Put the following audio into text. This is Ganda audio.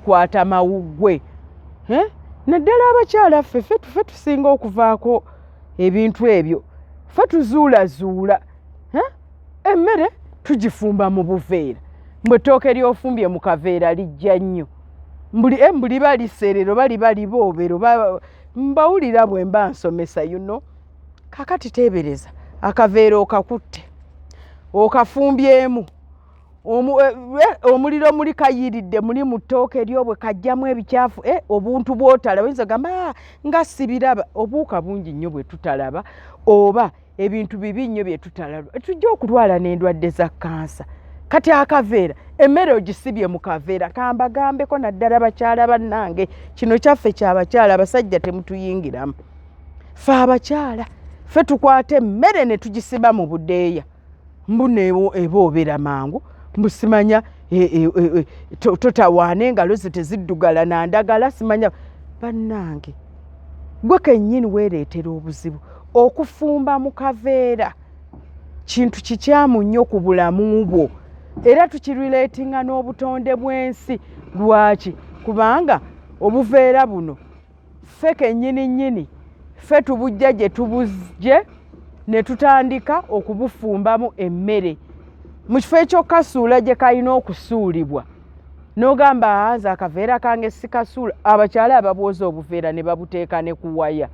tukwata mawuggwe naddala abakyala ffe tusinga okuvaako ebintu ebyo ffe tuzuulazuula emmere tugifumba mu buveera mbwe ttooke lyofumbye mu kaveera lijja nnyo mbuli baliserero bali boobero mbawulira bwe mba nsomesa kakati teebereza akaveera okakutte okafumbyemu omuliro muli kayiridde muli mu ttooke lyo bwe kajjamu ebikyafu obuntu bw'otalaba oyinza gamba nga sibiraba obuuka bungi nnyo bwe tutalaba oba ebintu bibi nnyo bye tutalaba tujja okulwala n'endwadde za kansa kati akaveera emmere ogisibye mu kaveera kambagambeko naddala bakyala bannange kino kyaffe ky'abakyala abasajja temutuyingiramu ffe abakyala ffe tukwata emmere ne tugisiba mu budeeya mbuneewo eboobera mangu mbusimanya totawaana engalo ze teziddugala nandagala simanya bannange gwe kennyini weereetera obuzibu okufumba mu kaveera kintu kikyamu nnyo ku bulamu bwo era tukirileetinga n'obutonde bw'ensi lwaki kubanga obuveera buno ffe kennyini ffe tubujja gye tubujje ne tutandika okubufumbamu emmere mu kifo ekyokukasuula gye kalina okusuulibwa n'ogamba nze akaveera kange sikasuula abakyala ababwoza obuveera ne babuteeka ne ku waya